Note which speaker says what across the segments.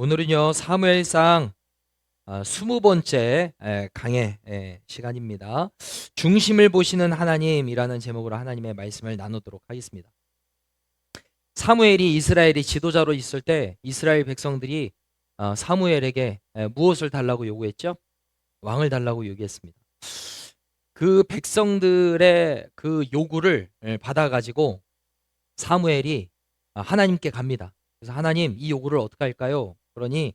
Speaker 1: 오늘은요 사무엘상 20번째 강해 시간입니다. 중심을 보시는 하나님이라는 제목으로 하나님의 말씀을 나누도록 하겠습니다. 사무엘이 이스라엘의 지도자로 있을 때 이스라엘 백성들이 사무엘에게 무엇을 달라고 요구했죠? 왕을 달라고 요구했습니다. 그 백성들의 그 요구를 받아가지고 사무엘이 하나님께 갑니다. 그래서 하나님, 이 요구를 어떻게 할까요? 그러니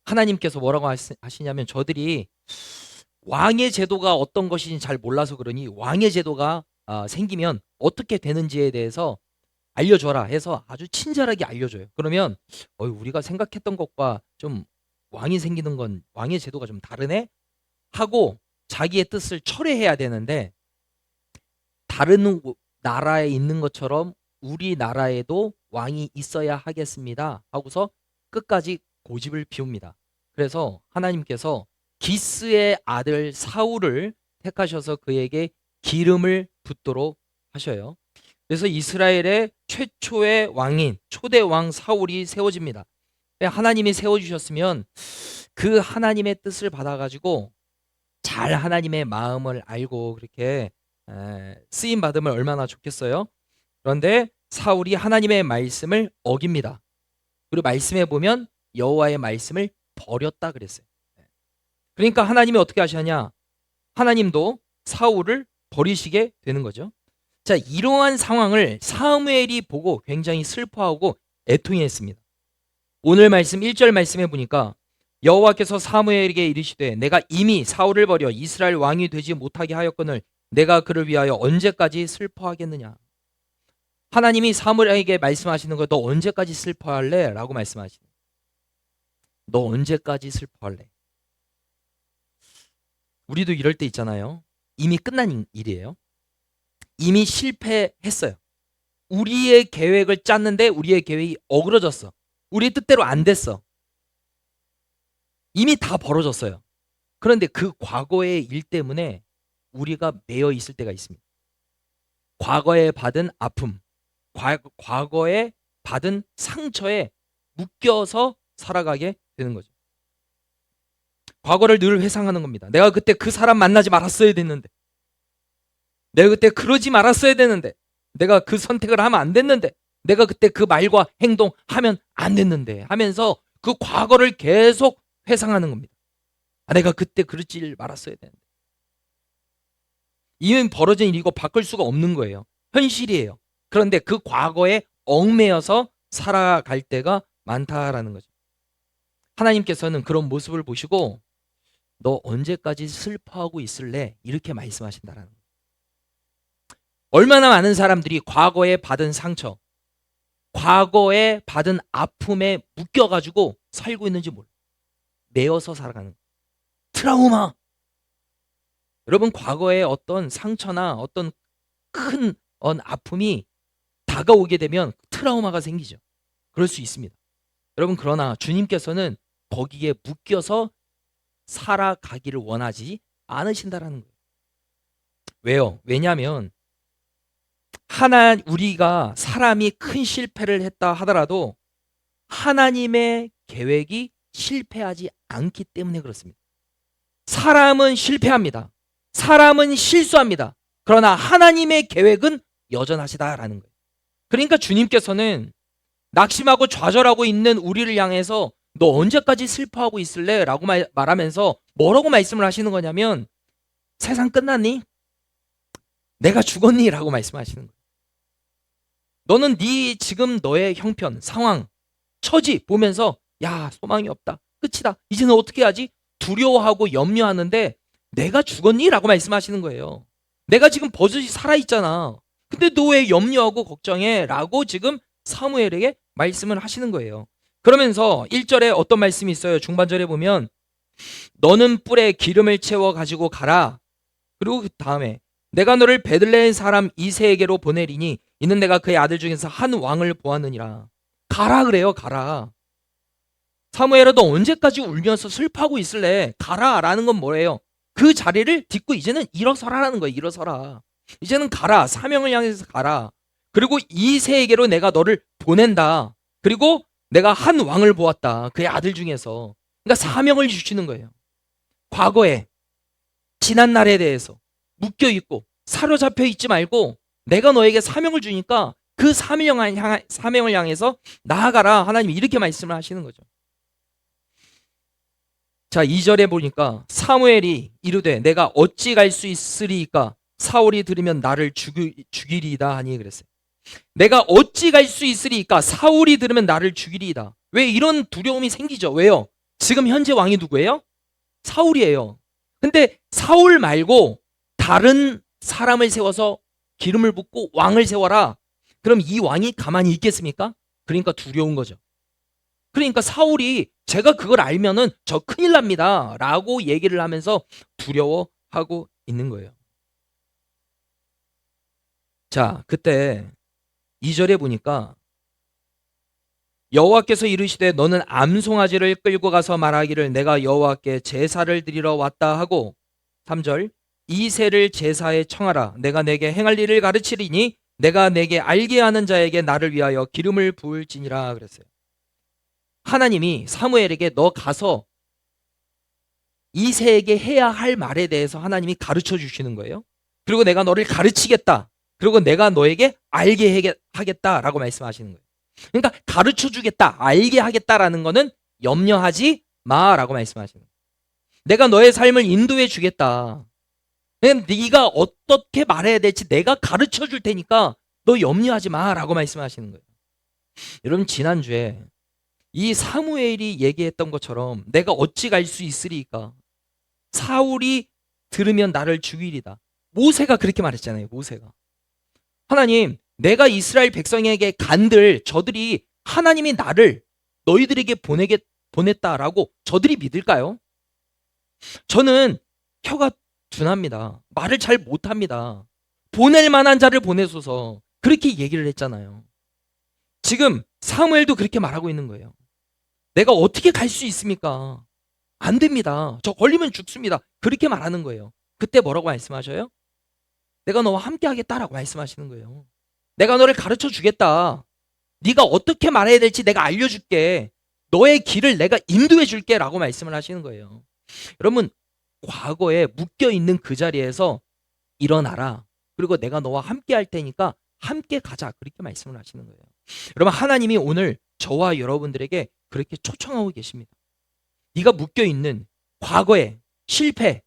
Speaker 1: 하나님께서 뭐라고 하시냐면, 저들이 왕의 제도가 어떤 것인지 잘 몰라서 그러니 왕의 제도가 생기면 어떻게 되는지에 대해서 알려줘라 해서 아주 친절하게 알려줘요. 그러면 우리가 생각했던 것과 좀 왕이 생기는 건, 왕의 제도가 좀 다르네 하고 자기의 뜻을 철회해야 되는데, 다른 나라에 있는 것처럼 우리나라에도 왕이 있어야 하겠습니다 하고서 끝까지 고집을 피웁니다. 그래서 하나님께서 기스의 아들 사울을 택하셔서 그에게 기름을 붓도록 하셔요. 그래서 이스라엘의 최초의 왕인 초대 왕 사울이 세워집니다. 하나님이 세워주셨으면 그 하나님의 뜻을 받아가지고 잘 하나님의 마음을 알고 그렇게 쓰임 받으면 얼마나 좋겠어요. 그런데 사울이 하나님의 말씀을 어깁니다. 그리고 말씀에 보면 여호와의 말씀을 버렸다 그랬어요. 그러니까 하나님이 어떻게 하시냐? 하나님도 사울을 버리시게 되는 거죠. 자, 이러한 상황을 사무엘이 보고 굉장히 슬퍼하고 애통했습니다. 오늘 말씀 1절 말씀에 보니까 여호와께서 사무엘에게 이르시되 내가 이미 사울을 버려 이스라엘 왕이 되지 못하게 하였거늘 내가 그를 위하여 언제까지 슬퍼하겠느냐. 하나님이 사무엘에게 말씀하시는 거, 너 언제까지 슬퍼할래? 라고 말씀하시는 거예요. 너 언제까지 슬퍼할래? 우리도 이럴 때 있잖아요. 이미 끝난 일이에요. 이미 실패했어요. 우리의 계획을 짰는데 우리의 계획이 어그러졌어. 우리의 뜻대로 안 됐어. 이미 다 벌어졌어요. 그런데 그 과거의 일 때문에 우리가 매여 있을 때가 있습니다. 과거에 받은 아픔, 과거에 받은 상처에 묶여서 살아가게 되는 거죠. 과거를 늘 회상하는 겁니다. 내가 그때 그 사람 만나지 말았어야 됐는데, 내가 그때 그러지 말았어야 되는데, 내가 그 선택을 하면 안 됐는데, 내가 그때 그 말과 행동하면 안 됐는데 하면서 그 과거를 계속 회상하는 겁니다. 내가 그때 그러지 말았어야 되는데. 이미 벌어진 일이고 바꿀 수가 없는 거예요. 현실이에요. 그런데 그 과거에 얽매여서 살아갈 때가 많다라는 거죠. 하나님께서는 그런 모습을 보시고 너 언제까지 슬퍼하고 있을래? 이렇게 말씀하신다라는 거예요. 얼마나 많은 사람들이 과거에 받은 상처, 과거에 받은 아픔에 묶여가지고 살고 있는지 몰라요. 매여서 살아가는 거예요. 트라우마. 여러분, 과거에 어떤 상처나 어떤 큰 아픔이 다가오게 되면 트라우마가 생기죠. 그럴 수 있습니다. 여러분, 그러나 주님께서는 거기에 묶여서 살아가기를 원하지 않으신다라는 거예요. 왜요? 왜냐하면 우리가 사람이 큰 실패를 했다 하더라도 하나님의 계획이 실패하지 않기 때문에 그렇습니다. 사람은 실패합니다. 사람은 실수합니다. 그러나 하나님의 계획은 여전하시다라는 거예요. 그러니까 주님께서는 낙심하고 좌절하고 있는 우리를 향해서 너 언제까지 슬퍼하고 있을래? 라고 말하면서 뭐라고 말씀을 하시는 거냐면, 세상 끝났니? 내가 죽었니? 라고 말씀하시는 거예요. 너는 지금 너의 형편, 상황, 처지 보면서 야, 소망이 없다, 끝이다, 이제는 어떻게 하지? 두려워하고 염려하는데 내가 죽었니? 라고 말씀하시는 거예요. 내가 지금 버젓이 살아있잖아. 근데 너 왜 염려하고 걱정해? 라고 지금 사무엘에게 말씀을 하시는 거예요. 그러면서 1절에 어떤 말씀이 있어요? 중반절에 보면 너는 뿔에 기름을 채워 가지고 가라. 그리고 그 다음에 내가 너를 베들레헴 사람 이새에게로 보내리니 이는 내가 그의 아들 중에서 한 왕을 보았느니라. 가라 그래요. 가라. 사무엘아, 너 언제까지 울면서 슬퍼하고 있을래? 가라 라는 건 뭐예요? 그 자리를 딛고 이제는 일어서라라는 거예요. 일어서라. 이제는 가라. 사명을 향해서 가라. 그리고 이새에게로 내가 너를 보낸다. 그리고 내가 한 왕을 보았다. 그의 아들 중에서. 그러니까 사명을 주시는 거예요. 과거에 지난 날에 대해서 묶여 있고 사로잡혀 있지 말고 내가 너에게 사명을 주니까 그 사명을 향해서 나아가라. 하나님이 이렇게 말씀을 하시는 거죠. 자, 2절에 보니까 사무엘이 이르되 내가 어찌 갈 수 있으리이까 사울이 들으면 나를 죽이리이다 하니 그랬어요. 내가 어찌 갈 수 있으리이까 사울이 들으면 나를 죽이리이다. 왜 이런 두려움이 생기죠? 왜요? 지금 현재 왕이 누구예요? 사울이에요. 근데 사울 말고 다른 사람을 세워서 기름을 붓고 왕을 세워라. 그럼 이 왕이 가만히 있겠습니까? 그러니까 두려운 거죠. 그러니까 사울이 제가 그걸 알면은 저 큰일 납니다. 라고 얘기를 하면서 두려워하고 있는 거예요. 자, 그때 2절에 보니까 여호와께서 이르시되 너는 암송아지를 끌고 가서 말하기를 내가 여호와께 제사를 드리러 왔다 하고 3절 이새를 제사에 청하라 내가 내게 행할 일을 가르치리니 내가 내게 알게 하는 자에게 나를 위하여 기름을 부을지니라 그랬어요. 하나님이 사무엘에게 너 가서 이새에게 해야 할 말에 대해서 하나님이 가르쳐 주시는 거예요. 그리고 내가 너를 가르치겠다. 그리고 내가 너에게 알게 하겠다라고 말씀하시는 거예요. 그러니까 가르쳐 주겠다, 알게 하겠다라는 거는 염려하지 마라고 말씀하시는 거예요. 내가 너의 삶을 인도해 주겠다. 네가 어떻게 말해야 될지 내가 가르쳐 줄 테니까 너 염려하지 마라고 말씀하시는 거예요. 여러분 지난주에 이 사무엘이 얘기했던 것처럼 내가 어찌 갈 수 있으리까? 사울이 들으면 나를 죽이리다. 모세가 그렇게 말했잖아요. 모세가. 하나님, 내가 이스라엘 백성에게 간들 저들이 하나님이 나를 너희들에게 보냈다라고 저들이 믿을까요? 저는 혀가 둔합니다. 말을 잘 못합니다. 보낼 만한 자를 보내소서. 그렇게 얘기를 했잖아요. 지금 사무엘도 그렇게 말하고 있는 거예요. 내가 어떻게 갈 수 있습니까? 안 됩니다. 저 걸리면 죽습니다. 그렇게 말하는 거예요. 그때 뭐라고 말씀하셔요? 내가 너와 함께 하겠다라고 말씀하시는 거예요. 내가 너를 가르쳐 주겠다. 네가 어떻게 말해야 될지 내가 알려줄게. 너의 길을 내가 인도해 줄게 라고 말씀을 하시는 거예요. 여러분 과거에 묶여있는 그 자리에서 일어나라. 그리고 내가 너와 함께 할 테니까 함께 가자. 그렇게 말씀을 하시는 거예요. 여러분 하나님이 오늘 저와 여러분들에게 그렇게 초청하고 계십니다. 네가 묶여있는 과거의 실패,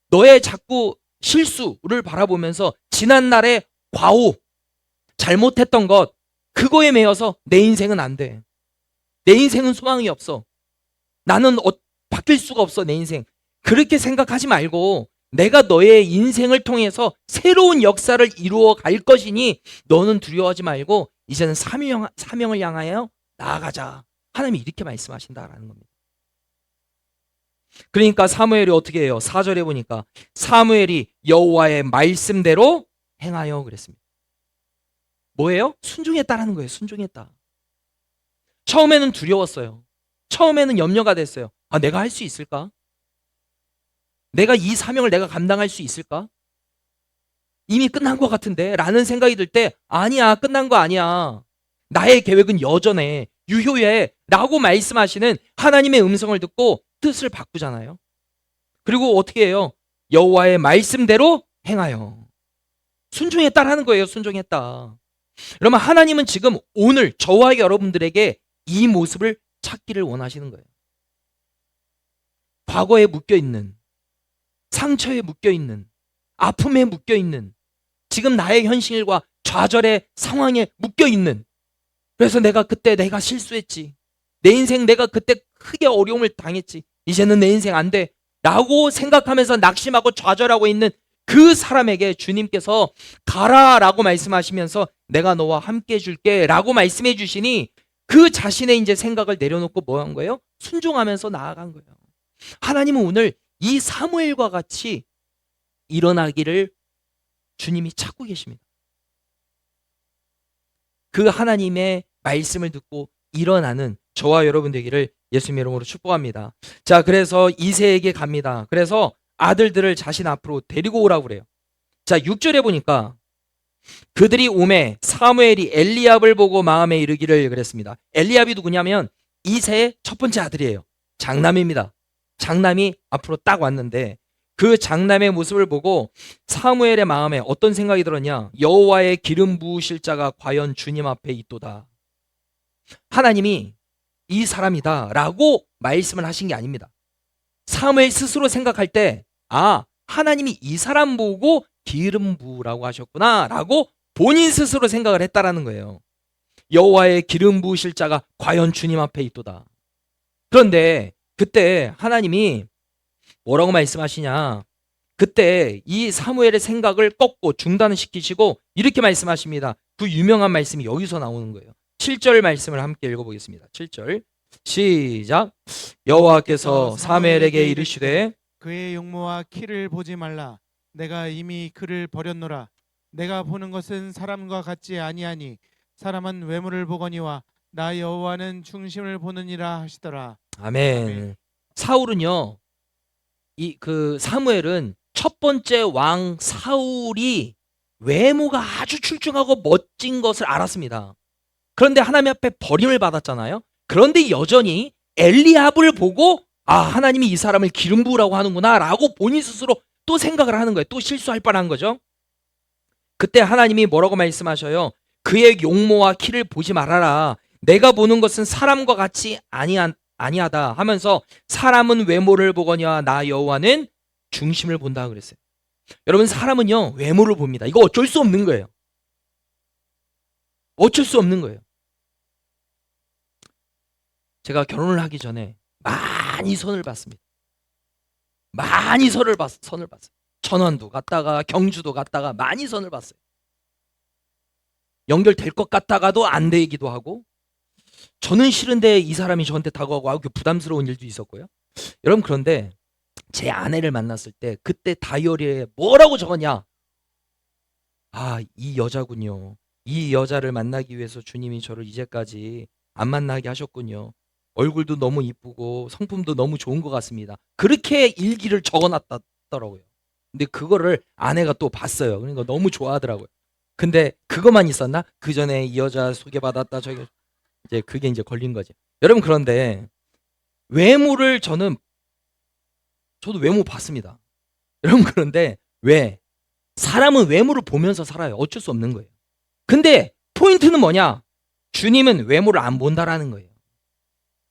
Speaker 1: 너의 자꾸 실수를 바라보면서 지난날의 과오, 잘못했던 것, 그거에 매여서 내 인생은 안 돼. 내 인생은 소망이 없어. 나는 바뀔 수가 없어 내 인생. 그렇게 생각하지 말고 내가 너의 인생을 통해서 새로운 역사를 이루어 갈 것이니 너는 두려워하지 말고 이제는 사명을 향하여 나아가자. 하나님이 이렇게 말씀하신다라는 겁니다. 그러니까 사무엘이 어떻게 해요? 4절에 보니까 사무엘이 여호와의 말씀대로 행하여 그랬습니다. 뭐예요? 순종했다라는 거예요. 순종했다. 처음에는 두려웠어요. 처음에는 염려가 됐어요. 아, 내가 할 수 있을까? 내가 이 사명을 내가 감당할 수 있을까? 이미 끝난 것 같은데 라는 생각이 들 때 아니야, 끝난 거 아니야. 나의 계획은 여전해, 유효해 라고 말씀하시는 하나님의 음성을 듣고 뜻을 바꾸잖아요. 그리고 어떻게 해요? 여호와의 말씀대로 행하여. 순종했다라는 거예요. 순종했다. 여러분 하나님은 지금 오늘 저와 여러분들에게 이 모습을 찾기를 원하시는 거예요. 과거에 묶여있는, 상처에 묶여있는, 아픔에 묶여있는, 지금 나의 현실과 좌절의 상황에 묶여있는, 그래서 내가 그때 내가 실수했지, 내 인생 내가 그때 크게 어려움을 당했지, 이제는 내 인생 안 돼 라고 생각하면서 낙심하고 좌절하고 있는 그 사람에게 주님께서 가라 라고 말씀하시면서 내가 너와 함께 해줄게 라고 말씀해 주시니 그 자신의 이제 생각을 내려놓고 뭐 한 거예요? 순종하면서 나아간 거예요. 하나님은 오늘 이 사무엘과 같이 일어나기를 주님이 찾고 계십니다. 그 하나님의 말씀을 듣고 일어나는 저와 여러분 되기를 예수님 이름으로 축복합니다. 자, 그래서 이새에게 갑니다. 그래서 아들들을 자신 앞으로 데리고 오라고 그래요. 자, 6절에 보니까 그들이 오매 사무엘이 엘리압을 보고 마음에 이르기를 그랬습니다. 엘리압이 누구냐면 이새의 첫 번째 아들이에요. 장남입니다. 장남이 앞으로 딱 왔는데 그 장남의 모습을 보고 사무엘의 마음에 어떤 생각이 들었냐? 여호와의 기름 부으실 자가 과연 주님 앞에 있도다. 하나님이 이 사람이다 라고 말씀을 하신 게 아닙니다. 사무엘 스스로 생각할 때 하나님이 이 사람 보고 기름 부으라고 하셨구나 라고 본인 스스로 생각을 했다라는 거예요. 여호와의 기름 부으실 자가 과연 주님 앞에 있도다. 그런데 그때 하나님이 뭐라고 말씀하시냐? 그때 이 사무엘의 생각을 꺾고 중단을 시키시고 이렇게 말씀하십니다. 그 유명한 말씀이 여기서 나오는 거예요. 7절 말씀을 함께 읽어보겠습니다. 7절 시작. 여호와께서 사무엘에게 이르시되
Speaker 2: 그의 용모와 키를 보지 말라. 내가 이미 그를 버렸노라. 내가 보는 것은 사람과 같지 아니하니 사람은 외모를 보거니와 나 여호와는 중심을 보느니라 하시더라.
Speaker 1: 아멘.
Speaker 2: 아멘.
Speaker 1: 사울은요, 사무엘은 첫 번째 왕 사울이 외모가 아주 출중하고 멋진 것을 알았습니다. 그런데 하나님 앞에 버림을 받았잖아요. 그런데 여전히 엘리압을 보고 하나님이 이 사람을 기름 부으라고 하는구나 라고 본인 스스로 또 생각을 하는 거예요. 또 실수할 뻔한 거죠. 그때 하나님이 뭐라고 말씀하셔요? 그의 용모와 키를 보지 말아라. 내가 보는 것은 사람과 같이 아니하다 하면서 사람은 외모를 보거니와 나 여호와는 중심을 본다 그랬어요. 여러분, 사람은요 외모를 봅니다. 이거 어쩔 수 없는 거예요. 어쩔 수 없는 거예요. 제가 결혼을 하기 전에 많이 선을 봤습니다. 많이 선을 봤어요. 천안도 갔다가 경주도 갔다가 많이 선을 봤어요. 연결될 것 같다가도 안 되기도 하고, 저는 싫은데 이 사람이 저한테 다가오고 부담스러운 일도 있었고요. 여러분, 그런데 제 아내를 만났을 때 그때 다이어리에 뭐라고 적었냐? 이 여자군요. 이 여자를 만나기 위해서 주님이 저를 이제까지 안 만나게 하셨군요. 얼굴도 너무 이쁘고 성품도 너무 좋은 것 같습니다. 그렇게 일기를 적어놨더라고요. 근데 그거를 아내가 또 봤어요. 그러니까 너무 좋아하더라고요. 근데 그것만 있었나? 그 전에 이 여자 소개받았다 저기 그게 이제 걸린 거지. 여러분, 그런데 외모를 저도 외모 봤습니다. 여러분, 그런데 왜? 사람은 외모를 보면서 살아요. 어쩔 수 없는 거예요. 근데 포인트는 뭐냐? 주님은 외모를 안 본다라는 거예요.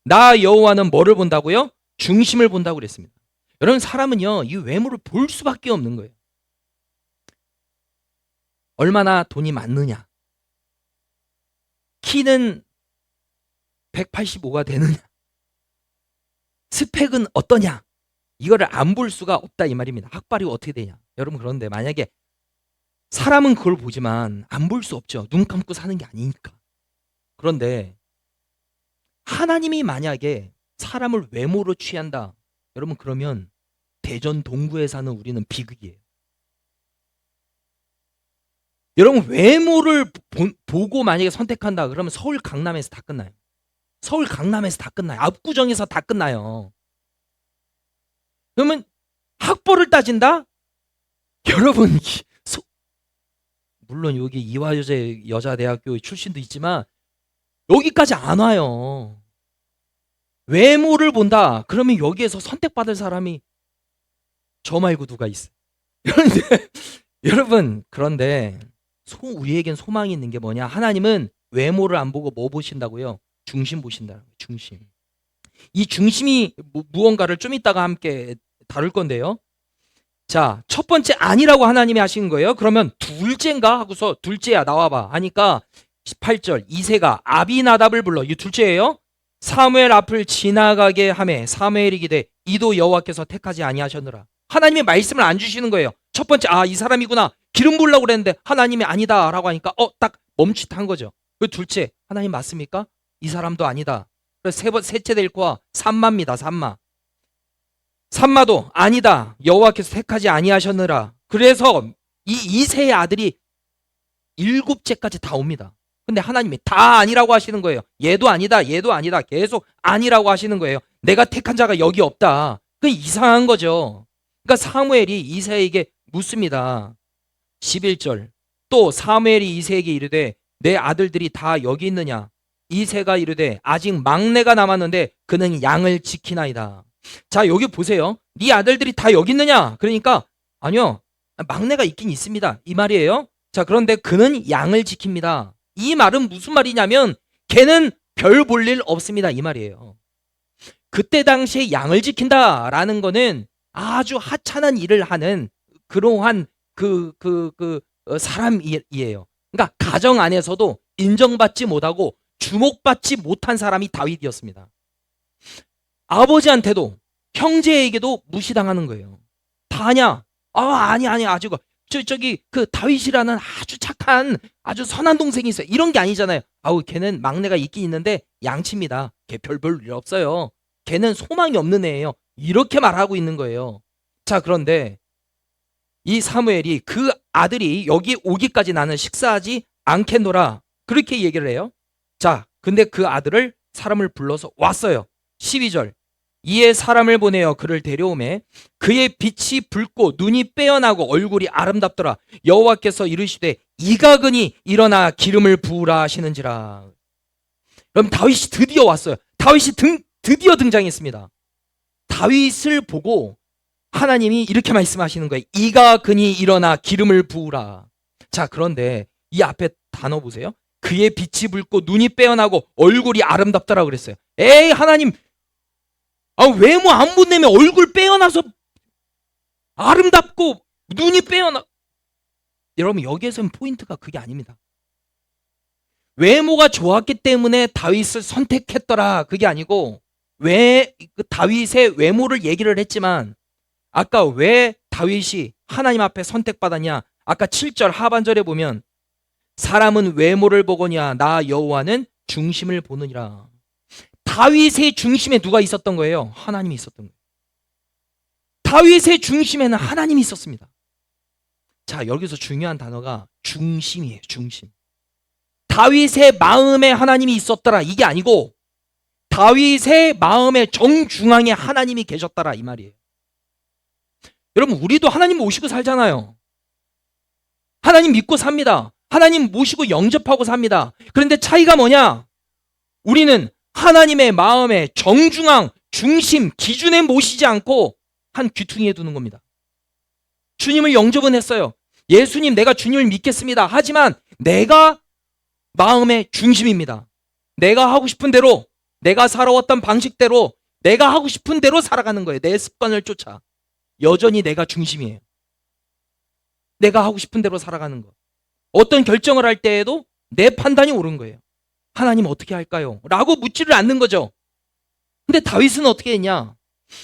Speaker 1: 나 여호와는 뭐를 본다고요? 중심을 본다고 그랬습니다. 여러분, 사람은요 이 외모를 볼 수밖에 없는 거예요. 얼마나 돈이 많느냐, 키는 185가 되느냐, 스펙은 어떠냐, 이거를 안 볼 수가 없다 이 말입니다. 학벌이 어떻게 되냐. 여러분, 그런데 만약에 사람은 그걸 보지만 안 볼 수 없죠. 눈 감고 사는 게 아니니까. 그런데 하나님이 만약에 사람을 외모로 취한다, 여러분, 그러면 대전 동구에 사는 우리는 비극이에요. 여러분, 외모를 보고 만약에 선택한다 그러면 서울 강남에서 다 끝나요. 서울 강남에서 다 끝나요. 압구정에서 다 끝나요. 그러면 학벌을 따진다? 여러분, 물론 여기 이화여자대학교 출신도 있지만 여기까지 안 와요. 외모를 본다 그러면 여기에서 선택받을 사람이 저 말고 누가 있어요? 여러분, 그런데 우리에겐 소망이 있는 게 뭐냐? 하나님은 외모를 안 보고 뭐 보신다고요? 중심 보신다는 거예요. 중심. 이 중심이 무언가를 좀 이따가 함께 다룰 건데요. 자, 첫 번째 아니라고 하나님이 하신 거예요. 그러면 둘째인가 하고서 둘째야 나와봐 하니까 18절 이새가 아비나답을 불러. 이 둘째예요. 사무엘 앞을 지나가게 하매 사무엘이 기대 이도 여호와께서 택하지 아니하셨느라. 하나님이 말씀을 안 주시는 거예요. 첫 번째, 이 사람이구나, 기름 부으려고 그랬는데 하나님이 아니다 라고 하니까 딱 멈칫한 거죠. 그 둘째, 하나님 맞습니까? 이 사람도 아니다. 그래서 셋째 데리고 산마입니다. 산마도 아니다, 여호와께서 택하지 아니하셨느라. 그래서 이 이새의 아들이 7째까지 다 옵니다. 근데 하나님이 다 아니라고 하시는 거예요. 얘도 아니다, 얘도 아니다, 계속 아니라고 하시는 거예요. 내가 택한 자가 여기 없다. 그 이상한 거죠. 그러니까 사무엘이 이새에게 묻습니다. 11절 또 사무엘이 이새에게 이르되 내 아들들이 다 여기 있느냐? 이새가 이르되 아직 막내가 남았는데 그는 양을 지키나이다. 자, 여기 보세요. 네 아들들이 다 여기 있느냐? 그러니까 아니요, 막내가 있긴 있습니다, 이 말이에요. 자, 그런데 그는 양을 지킵니다. 이 말은 무슨 말이냐면 걔는 별 볼 일 없습니다, 이 말이에요. 그때 당시에 양을 지킨다라는 거는 아주 하찮은 일을 하는 그러한 사람이에요. 그러니까 가정 안에서도 인정받지 못하고 주목받지 못한 사람이 다윗이었습니다. 아버지한테도 형제에게도 무시당하는 거예요. 다냐? 아니 아직 저기 그 다윗이라는 아주 착한 아주 선한 동생이 있어요. 이런 게 아니잖아요. 걔는 막내가 있긴 있는데 양치입니다. 걔 별 일 없어요. 걔는 소망이 없는 애예요. 이렇게 말하고 있는 거예요. 자, 그런데 이 사무엘이 그 아들이 여기 오기까지 나는 식사하지 않겠노라, 그렇게 얘기를 해요. 자, 근데 그 아들을 사람을 불러서 왔어요. 12절. 이에 사람을 보내어 그를 데려오매 그의 빛이 붉고 눈이 빼어나고 얼굴이 아름답더라. 여호와께서 이르시되 이가근이 일어나 기름을 부으라 하시는지라. 그럼 다윗이 드디어 왔어요. 다윗이 드디어 등장했습니다. 다윗을 보고 하나님이 이렇게 말씀하시는 거예요. 이가근이 일어나 기름을 부으라. 자, 그런데 이 앞에 단어 보세요. 그의 빛이 붉고 눈이 빼어나고 얼굴이 아름답더라 그랬어요. 에이, 하나님, 외모 안 본다며 얼굴 빼어나서 아름답고 눈이 빼어나. 여러분, 여기에서는 포인트가 그게 아닙니다. 외모가 좋았기 때문에 다윗을 선택했더라, 그게 아니고 왜 그 다윗의 외모를 얘기를 했지만 아까 왜 다윗이 하나님 앞에 선택받았냐? 아까 7절 하반절에 보면 사람은 외모를 보거니와 나 여호와는 중심을 보느니라. 다윗의 중심에 누가 있었던 거예요? 하나님이 있었던 거예요. 다윗의 중심에는 하나님이 있었습니다. 자, 여기서 중요한 단어가 중심이에요. 중심. 다윗의 마음에 하나님이 있었더라, 이게 아니고 다윗의 마음의 정중앙에 하나님이 계셨더라, 이 말이에요. 여러분, 우리도 하나님 모시고 살잖아요. 하나님 믿고 삽니다. 하나님 모시고 영접하고 삽니다. 그런데 차이가 뭐냐? 우리는 하나님의 마음의 정중앙, 중심, 기준에 모시지 않고 한 귀퉁이에 두는 겁니다. 주님을 영접은 했어요. 예수님, 내가 주님을 믿겠습니다. 하지만 내가 마음의 중심입니다. 내가 하고 싶은 대로, 내가 살아왔던 방식대로, 내가 하고 싶은 대로 살아가는 거예요. 내 습관을 쫓아. 여전히 내가 중심이에요. 내가 하고 싶은 대로 살아가는 거. 어떤 결정을 할 때에도 내 판단이 옳은 거예요. 하나님 어떻게 할까요? 라고 묻지를 않는 거죠. 근데 다윗은 어떻게 했냐?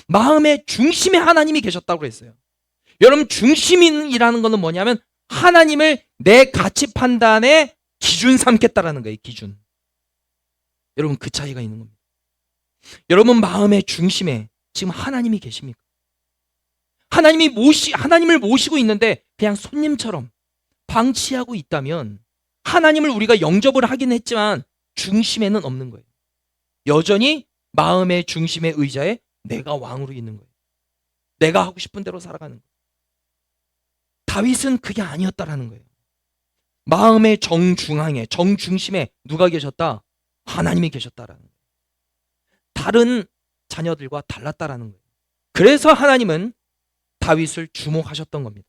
Speaker 1: 마음의 중심에 하나님이 계셨다고 했어요. 여러분, 중심이라는 거는 뭐냐면 하나님을 내 가치 판단의 기준 삼겠다라는 거예요. 기준. 여러분, 그 차이가 있는 겁니다. 여러분 마음의 중심에 지금 하나님이 계십니까? 하나님을 모시고 있는데 그냥 손님처럼 방치하고 있다면 하나님을 우리가 영접을 하긴 했지만 중심에는 없는 거예요. 여전히 마음의 중심의 의자에 내가 왕으로 있는 거예요. 내가 하고 싶은 대로 살아가는 거예요. 다윗은 그게 아니었다라는 거예요. 마음의 정중앙에, 정중심에 누가 계셨다? 하나님이 계셨다라는 거예요. 다른 자녀들과 달랐다라는 거예요. 그래서 하나님은 다윗을 주목하셨던 겁니다.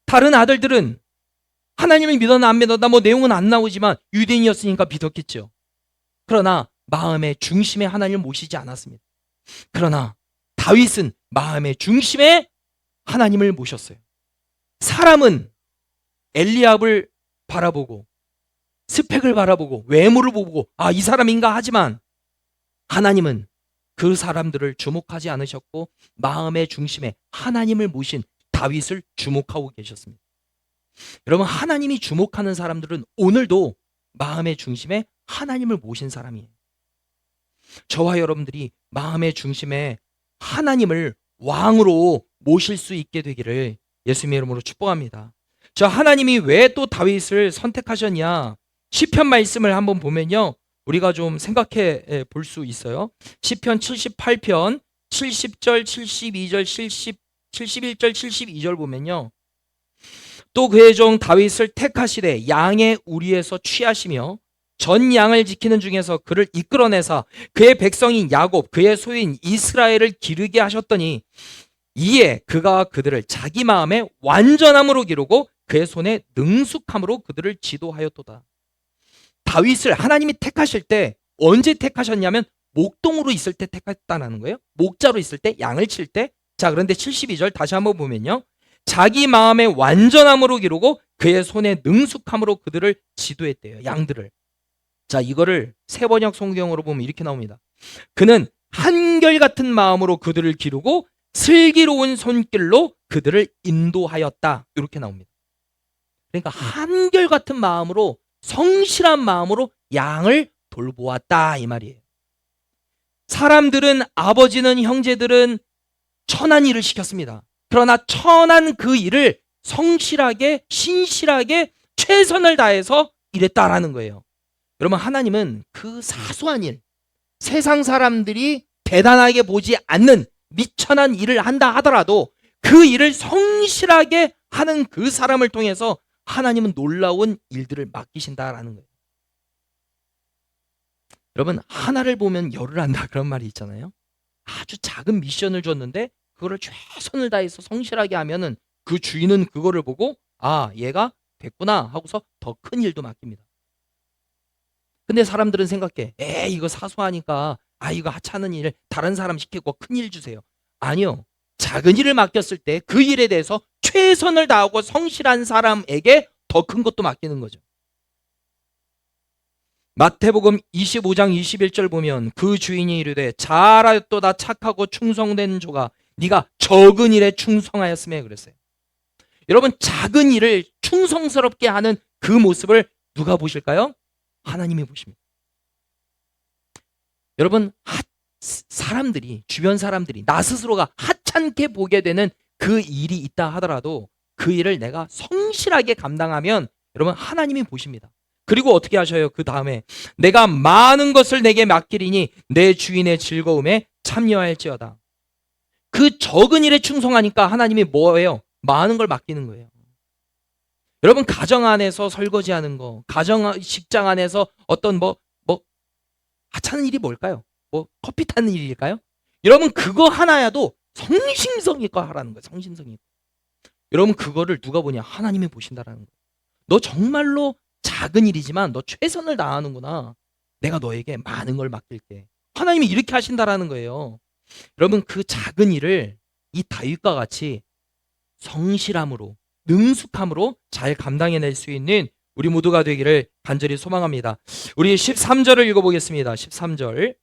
Speaker 1: 다른 아들들은 하나님을 믿었나 안 믿었나 뭐 내용은 안 나오지만 유대인이었으니까 믿었겠죠. 그러나 마음의 중심에 하나님을 모시지 않았습니다. 그러나 다윗은 마음의 중심에 하나님을 모셨어요. 사람은 엘리압을 바라보고 스펙을 바라보고 외모를 보고 이 사람인가 하지만 하나님은 그 사람들을 주목하지 않으셨고 마음의 중심에 하나님을 모신 다윗을 주목하고 계셨습니다. 여러분, 하나님이 주목하는 사람들은 오늘도 마음의 중심에 하나님을 모신 사람이에요. 저와 여러분들이 마음의 중심에 하나님을 왕으로 모실 수 있게 되기를 예수님의 이름으로 축복합니다. 저 하나님이 왜 또 다윗을 선택하셨냐? 시편 말씀을 한번 보면요, 우리가 좀 생각해 볼 수 있어요. 시편 78편 70절, 72절, 71절, 72절 보면요, 또 그의 종 다윗을 택하시되 양의 우리에서 취하시며 전 양을 지키는 중에서 그를 이끌어내사 그의 백성인 야곱 그의 소유인 이스라엘을 기르게 하셨더니 이에 그가 그들을 자기 마음에 완전함으로 기르고 그의 손에 능숙함으로 그들을 지도하였도다. 다윗을 하나님이 택하실 때 언제 택하셨냐면 목동으로 있을 때 택했다는 거예요. 목자로 있을 때, 양을 칠 때. 자, 그런데 72절 다시 한번 보면요. 자기 마음에 완전함으로 기르고 그의 손에 능숙함으로 그들을 지도했대요. 양들을. 자, 이거를 세번역 성경으로 보면 이렇게 나옵니다. 그는 한결같은 마음으로 그들을 기르고 슬기로운 손길로 그들을 인도하였다. 이렇게 나옵니다. 그러니까 한결같은 마음으로, 성실한 마음으로 양을 돌보았다 이 말이에요. 사람들은, 아버지는, 형제들은 천한 일을 시켰습니다. 그러나 천한 그 일을 성실하게, 신실하게 최선을 다해서 일했다라는 거예요. 여러분, 하나님은 그 사소한 일, 세상 사람들이 대단하게 보지 않는 미천한 일을 한다 하더라도 그 일을 성실하게 하는 그 사람을 통해서 하나님은 놀라운 일들을 맡기신다라는 거예요. 여러분, 하나를 보면 열을 한다 그런 말이 있잖아요. 아주 작은 미션을 줬는데 그거를 최선을 다해서 성실하게 하면은 그 주인은 그거를 보고 아, 얘가 됐구나 하고서 더 큰 일도 맡깁니다. 근데 사람들은 생각해. 이거 사소하니까 이거 하찮은 일 다른 사람 시키고 큰 일 주세요. 아니요. 작은 일을 맡겼을 때 그 일에 대해서 최선을 다하고 성실한 사람에게 더 큰 것도 맡기는 거죠. 마태복음 25장 21절 보면 그 주인이 이르되 잘하였도다 착하고 충성된 조가 네가 적은 일에 충성하였으며 그랬어요. 여러분, 작은 일을 충성스럽게 하는 그 모습을 누가 보실까요? 하나님이 보십니다. 여러분, 사람들이, 주변 사람들이 나 스스로가 하찮게 보게 되는 그 일이 있다 하더라도 그 일을 내가 성실하게 감당하면 여러분, 하나님이 보십니다. 그리고 어떻게 하셔요? 그 다음에 내가 많은 것을 내게 맡기리니 내 주인의 즐거움에 참여할지어다. 그 적은 일에 충성하니까 하나님이 뭐예요? 많은 걸 맡기는 거예요. 여러분, 가정 안에서 설거지하는 거, 직장 안에서 어떤 하찮은 일이 뭘까요? 커피 타는 일일까요? 여러분, 그거 하나야도 성심성의껏 하라는 거예요. 성심성의껏. 여러분, 그거를 누가 보냐? 하나님이 보신다라는 거예요. 너 정말로 작은 일이지만 너 최선을 다하는구나. 내가 너에게 많은 걸 맡길게. 하나님이 이렇게 하신다라는 거예요. 여러분, 그 작은 일을 이 다윗과 같이 성실함으로, 능숙함으로 잘 감당해낼 수 있는 우리 모두가 되기를 간절히 소망합니다. 우리 13절을 읽어보겠습니다. 13절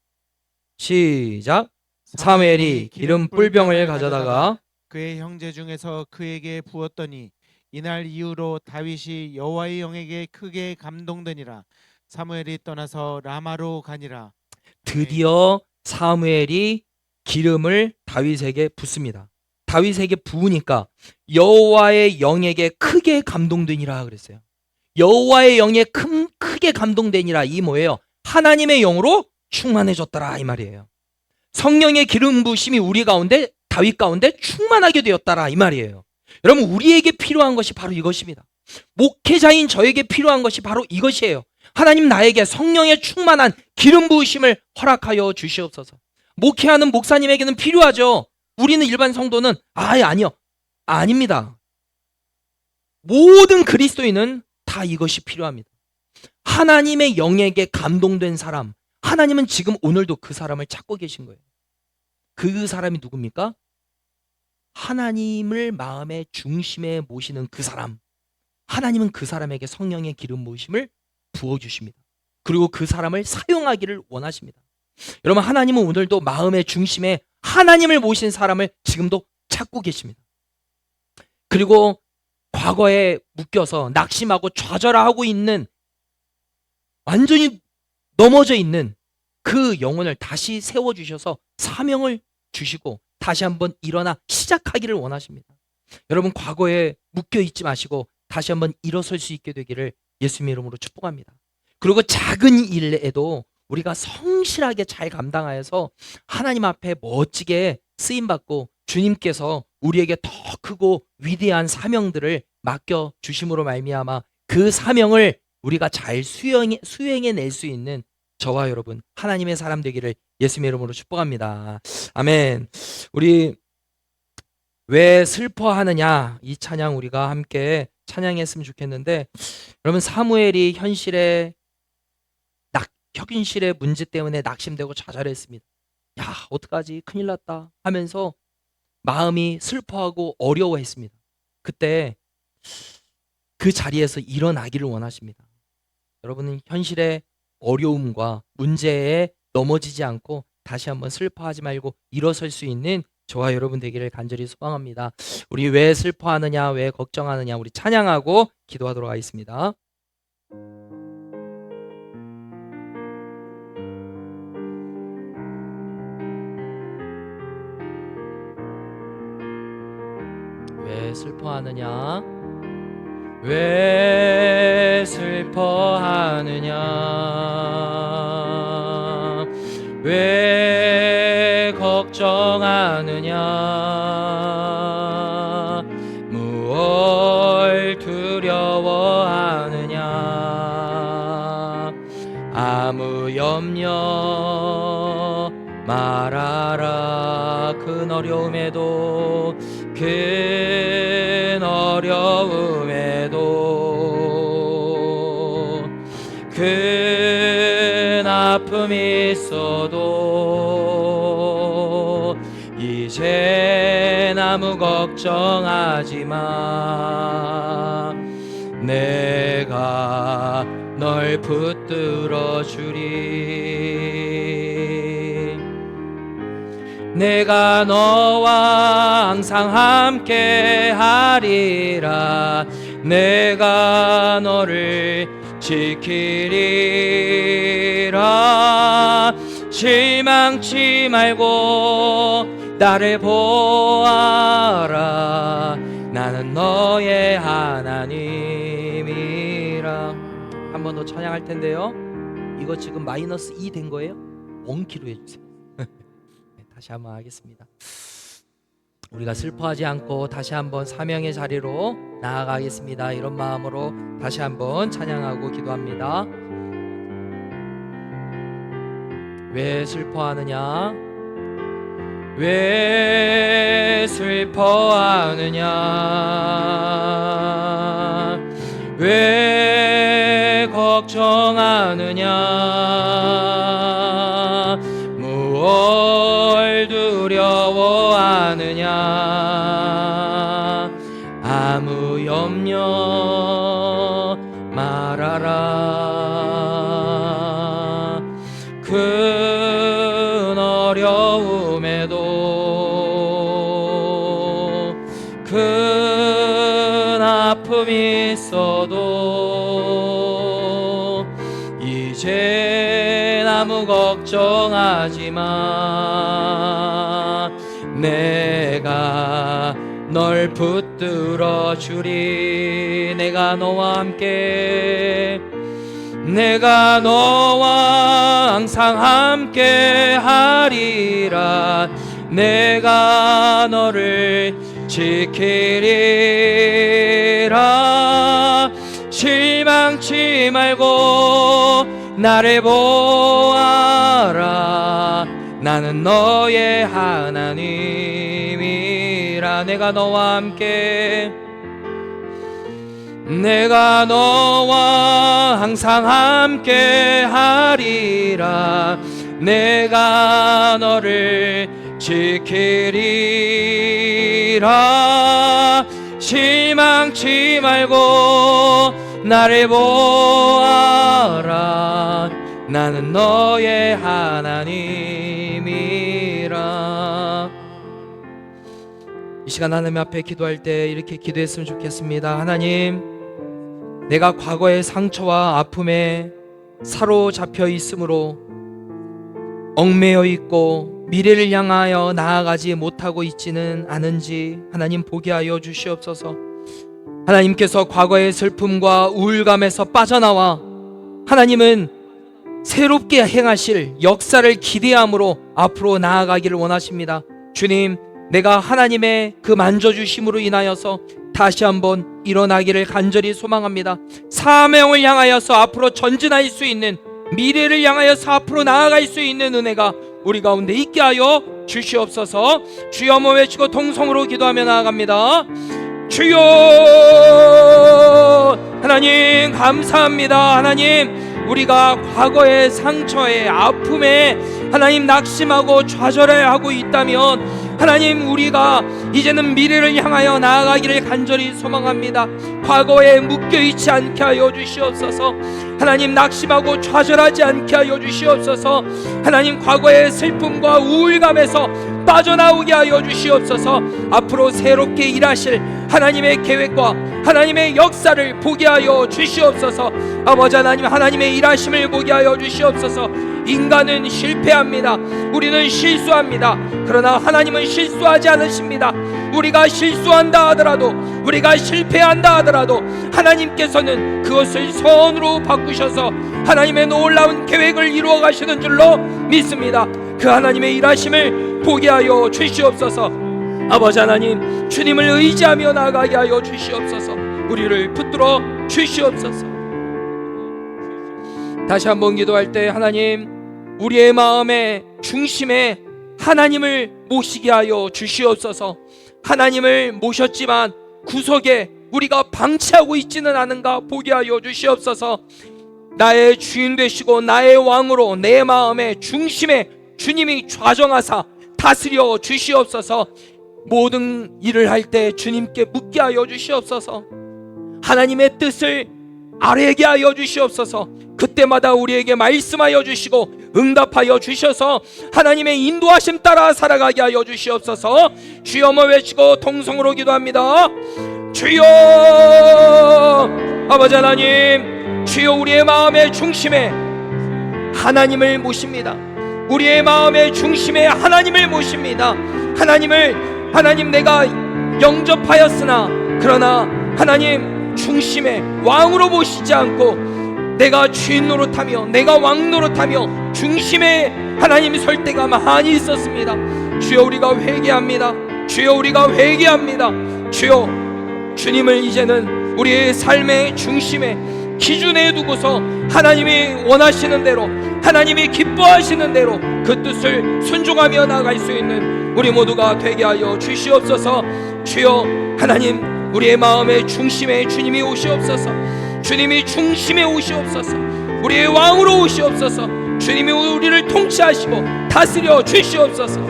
Speaker 1: 시작. 사무엘이 기름 뿔병을 가져다가
Speaker 2: 그의 형제 중에서 그에게 부었더니 이날 이후로 다윗이 여호와의 영에게 크게 감동되니라. 사무엘이 떠나서 라마로 가니라.
Speaker 1: 드디어 사무엘이 기름을 다윗에게 붓습니다. 다윗에게 부으니까 여호와의 영에게 크게 감동되니라 그랬어요. 여호와의 영에 크게 감동되니라, 이 뭐예요? 하나님의 영으로 충만해졌더라 이 말이에요. 성령의 기름 부으심이 우리 가운데, 다윗 가운데 충만하게 되었더라 이 말이에요. 여러분, 우리에게 필요한 것이 바로 이것입니다. 목회자인 저에게 필요한 것이 바로 이것이에요. 하나님, 나에게 성령의 충만한 기름 부으심을 허락하여 주시옵소서. 목회하는 목사님에게는 필요하죠. 우리는 일반 성도는 아니요. 아닙니다. 모든 그리스도인은 다 이것이 필요합니다. 하나님의 영에게 감동된 사람, 하나님은 지금 오늘도 그 사람을 찾고 계신 거예요. 그 사람이 누굽니까? 하나님을 마음의 중심에 모시는 그 사람. 하나님은 그 사람에게 성령의 기름 부으심을 부어주십니다. 그리고 그 사람을 사용하기를 원하십니다. 여러분, 하나님은 오늘도 마음의 중심에 하나님을 모신 사람을 지금도 찾고 계십니다. 그리고 과거에 묶여서 낙심하고 좌절하고 있는, 완전히 넘어져 있는 그 영혼을 다시 세워주셔서 사명을 주시고 다시 한번 일어나 시작하기를 원하십니다. 여러분, 과거에 묶여 있지 마시고 다시 한번 일어설 수 있게 되기를 예수님의 이름으로 축복합니다. 그리고 작은 일에도 우리가 성실하게 잘 감당하여서 하나님 앞에 멋지게 쓰임받고 주님께서 우리에게 더 크고 위대한 사명들을 맡겨 주심으로 말미암아 그 사명을 우리가 잘 수행해낼 수 있는 저와 여러분 하나님의 사람 되기를 예수님의 이름으로 축복합니다. 아멘. 우리 왜 슬퍼하느냐, 이 찬양 우리가 함께 찬양했으면 좋겠는데, 여러분 사무엘이 현실의 문제 때문에 낙심되고 좌절했습니다. 야, 어떡하지, 큰일 났다 하면서 마음이 슬퍼하고 어려워했습니다. 그때 그 자리에서 일어나기를 원하십니다. 여러분은 현실의 어려움과 문제에 넘어지지 않고 다시 한번 슬퍼하지 말고 일어설 수 있는 저와 여러분 되기를 간절히 소망합니다. 우리 왜 슬퍼하느냐, 왜 걱정하느냐, 우리 찬양하고 기도하도록 하겠습니다. 왜 슬퍼하느냐, 왜 슬퍼하느냐, 왜 걱정하느냐, 무얼 두려워하느냐, 아무 염려 말아라. 큰 어려움에도 큰 어려움에도 큰 아픔이 있어도 이젠 아무 걱정하지 마. 내가 널 붙들어 주리. 내가 너와 항상 함께 하리라. 내가 너를 지키리라. 실망치 말고 나를 보아라. 나는 너의 하나님이라. 한 번 더 찬양할 텐데요, 이거 지금 마이너스 2 된 거예요? 원키로 해주세요. 다시 한번 하겠습니다. 우리가 슬퍼하지 않고 다시 한번 사명의 자리로 나아가겠습니다. 이런 마음으로 다시 한번 찬양하고 기도합니다. 왜 슬퍼하느냐, 왜 슬퍼하느냐, 왜 걱정하느냐, 무얼 두려워하느냐, 아무 염려 말아라. 큰 어려움에도 큰 아픔이 있어도 이젠 아무 걱정하지 마. 내가 널 붙들어 주리. 내가 너와 함께, 내가 너와 항상 함께 하리라. 내가 너를 지키리라. 실망치 말고 나를 보아라. 나는 너의 하나님이라. 내가 너와 함께, 내가 너와 항상 함께 하리라. 내가 너를 지키리라. 실망치 말고 나를 보아라. 나는 너의 하나님이라. 이 시간 하나님 앞에 기도할 때 이렇게 기도했으면 좋겠습니다. 하나님, 내가 과거의 상처와 아픔에 사로잡혀 있으므로 얽매여 있고 미래를 향하여 나아가지 못하고 있지는 않은지 하나님 보게 하여 주시옵소서. 하나님께서 과거의 슬픔과 우울감에서 빠져나와 하나님은 새롭게 행하실 역사를 기대함으로 앞으로 나아가기를 원하십니다. 주님, 내가 하나님의 그 만져주심으로 인하여서 다시 한번 일어나기를 간절히 소망합니다. 사명을 향하여서 앞으로 전진할 수 있는, 미래를 향하여서 앞으로 나아갈 수 있는 은혜가 우리 가운데 있게 하여 주시옵소서. 주여 한번 외치고 통성으로 기도하며 나아갑니다. 주여, 하나님 감사합니다. 하나님, 우리가 과거의 상처에, 아픔에 하나님 낙심하고 좌절해하고 있다면 하나님, 우리가 이제는 미래를 향하여 나아가기를 간절히 소망합니다. 과거에 묶여있지 않게 하여 주시옵소서. 하나님, 낙심하고 좌절하지 않게 하여 주시옵소서. 하나님, 과거의 슬픔과 우울감에서 빠져나오게 하여 주시옵소서. 앞으로 새롭게 일하실 하나님의 계획과 하나님의 역사를 보게 하여 주시옵소서. 아버지 하나님, 하나님의 일하심을 보게 하여 주시옵소서. 인간은 실패합니다. 우리는 실수합니다. 그러나 하나님은 실수하지 않으십니다. 우리가 실수한다 하더라도, 우리가 실패한다 하더라도 하나님께서는 그것을 선으로 바꾸셔서 하나님의 놀라운 계획을 이루어 가시는 줄로 믿습니다. 그 하나님의 일하심을 보게 하여 주시옵소서. 아버지 하나님, 주님을 의지하며 나아가게 하여 주시옵소서. 우리를 붙들어 주시옵소서. 다시 한번 기도할 때 하나님, 우리의 마음의 중심에 하나님을 모시게 하여 주시옵소서. 하나님을 모셨지만 구석에 우리가 방치하고 있지는 않은가 보게 하여 주시옵소서. 나의 주인 되시고 나의 왕으로 내 마음의 중심에 주님이 좌정하사 다스려 주시옵소서. 모든 일을 할 때 주님께 묻게 하여 주시옵소서. 하나님의 뜻을 아뢰게 하여 주시옵소서. 그때마다 우리에게 말씀하여 주시고 응답하여 주셔서 하나님의 인도하심 따라 살아가게 하여 주시옵소서. 주여 한번 외치고 통성으로 기도합니다. 주여, 아버지 하나님, 주여, 우리의 마음의 중심에 하나님을 모십니다. 우리의 마음의 중심에 하나님을 모십니다. 하나님, 내가 영접하였으나 그러나 하나님 중심에 왕으로 모시지 않고 내가 주인 노릇하며 내가 왕 노릇하며 중심에 하나님 설 때가 많이 있었습니다. 주여, 우리가 회개합니다. 주여, 우리가 회개합니다. 주여, 주님을 이제는 우리의 삶의 중심에 기준에 두고서 하나님이 원하시는 대로, 하나님이 기뻐하시는 대로 그 뜻을 순종하며 나아갈 수 있는 우리 모두가 되게 하여 주시옵소서. 주여, 하나님, 우리의 마음의 중심에 주님이 오시옵소서. 주님이 중심에 오시옵소서. 우리의 왕으로 오시옵소서. 주님이 우리를 통치하시고 다스려 주시옵소서.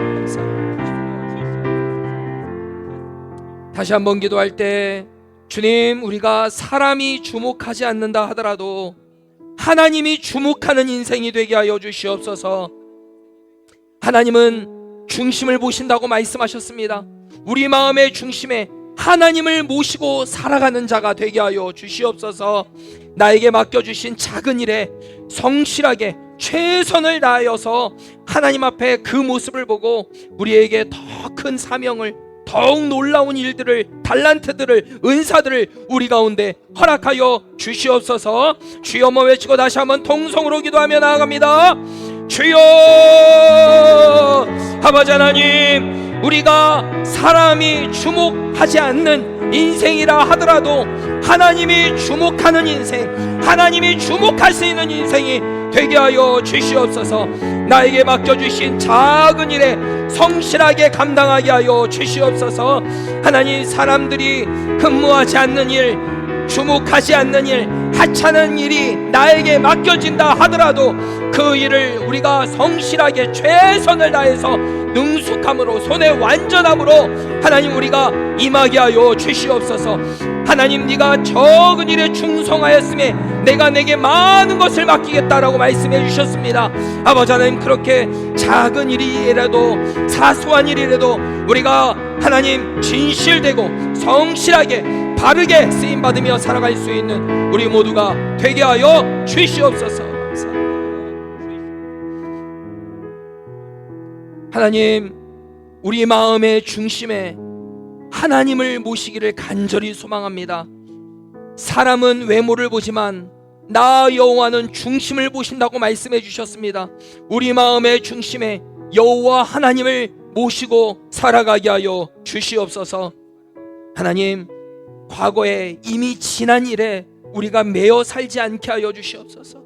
Speaker 1: 다시 한번 기도할 때 주님, 우리가 사람이 주목하지 않는다 하더라도 하나님이 주목하는 인생이 되게 하여 주시옵소서. 하나님은 중심을 보신다고 말씀하셨습니다. 우리 마음의 중심에 하나님을 모시고 살아가는 자가 되게 하여 주시옵소서. 나에게 맡겨주신 작은 일에 성실하게 최선을 다하여서 하나님 앞에 그 모습을 보고 우리에게 더 큰 사명을, 더욱 놀라운 일들을, 달란트들을, 은사들을 우리 가운데 허락하여 주시옵소서. 주여 한번 외치고 다시 한번 통성으로 기도하며 나아갑니다. 주여, 아버지 하나님, 우리가 사람이 주목하지 않는 인생이라 하더라도 하나님이 주목하는 인생, 하나님이 주목할 수 있는 인생이 되게 하여 주시옵소서. 나에게 맡겨주신 작은 일에 성실하게 감당하게 하여 주시옵소서. 하나님, 사람들이 근무하지 않는 일, 주목하지 않는 일, 하찮은 일이 나에게 맡겨진다 하더라도 그 일을 우리가 성실하게 최선을 다해서 능숙함으로, 손에 완전함으로 하나님 우리가 임하게 하여 주시옵소서. 하나님, 네가 적은 일에 충성하였음에 내가 내게 많은 것을 맡기겠다라고 말씀해 주셨습니다. 아버지 하나님, 그렇게 작은 일이라도 사소한 일이라도 우리가 하나님 진실되고 성실하게 바르게 쓰임받으며 살아갈 수 있는 우리 모두가 되게 하여 주시옵소서. 하나님, 우리 마음의 중심에 하나님을 모시기를 간절히 소망합니다. 사람은 외모를 보지만 나 여호와는 중심을 보신다고 말씀해 주셨습니다. 우리 마음의 중심에 여호와 하나님을 모시고 살아가게 하여 주시옵소서. 하나님, 과거에 이미 지난 일에 우리가 매여 살지 않게 하여 주시옵소서.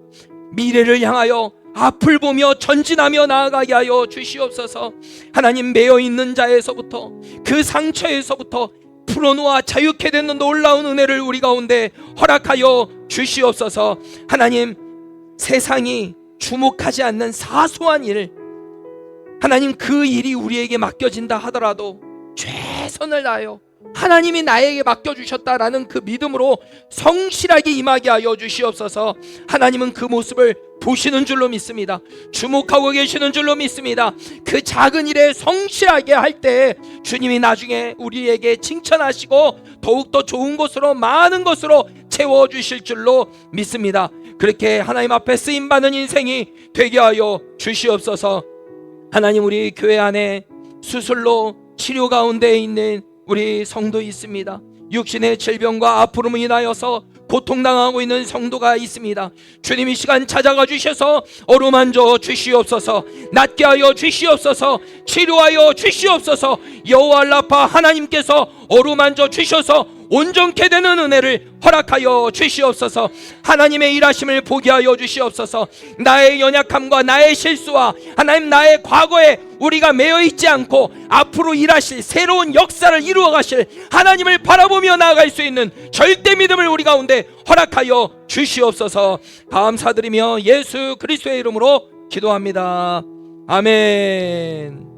Speaker 1: 미래를 향하여 앞을 보며 전진하며 나아가게 하여 주시옵소서. 하나님, 매여 있는 자에서부터, 그 상처에서부터 풀어놓아 자유케 되는 놀라운 은혜를 우리 가운데 허락하여 주시옵소서. 하나님, 세상이 주목하지 않는 사소한 일, 하나님, 그 일이 우리에게 맡겨진다 하더라도 최선을 다하여 하나님이 나에게 맡겨주셨다라는 그 믿음으로 성실하게 임하게 하여 주시옵소서. 하나님은 그 모습을 보시는 줄로 믿습니다. 주목하고 계시는 줄로 믿습니다. 그 작은 일에 성실하게 할 때 주님이 나중에 우리에게 칭찬하시고 더욱더 좋은 것으로, 많은 것으로 채워주실 줄로 믿습니다. 그렇게 하나님 앞에 쓰임받는 인생이 되게 하여 주시옵소서. 하나님, 우리 교회 안에 수술로 치료 가운데 있는 우리 성도 있습니다. 육신의 질병과 아픔으로 인하여서 고통당하고 있는 성도가 있습니다. 주님, 이 시간 찾아가 주셔서 어루만져 주시옵소서. 낫게 하여 주시옵소서. 치료하여 주시옵소서. 여호와 라파 하나님께서 어루만져 주셔서 온전케 되는 은혜를 허락하여 주시옵소서. 하나님의 일하심을 보게 하여 주시옵소서. 나의 연약함과 나의 실수와 하나님, 나의 과거에 우리가 매여 있지 않고 앞으로 일하실 새로운 역사를 이루어 가실 하나님을 바라보며 나아갈 수 있는 절대 믿음을 우리 가운데 허락하여 주시옵소서. 감사드리며 예수 그리스도의 이름으로 기도합니다. 아멘.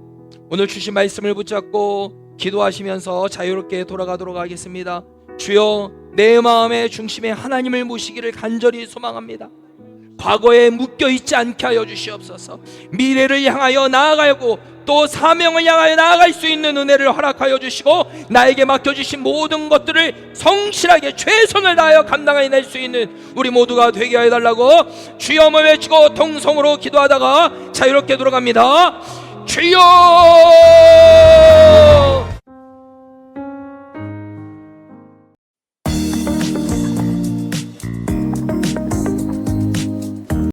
Speaker 1: 오늘 주신 말씀을 붙잡고 기도하시면서 자유롭게 돌아가도록 하겠습니다. 주여, 내 마음의 중심에 하나님을 모시기를 간절히 소망합니다. 과거에 묶여있지 않게 하여 주시옵소서. 미래를 향하여 나아가고 또 사명을 향하여 나아갈 수 있는 은혜를 허락하여 주시고, 나에게 맡겨주신 모든 것들을 성실하게 최선을 다하여 감당해낼 수 있는 우리 모두가 되게 해달라고 주여만 외치고 통성으로 기도하다가 자유롭게 돌아갑니다. 주여!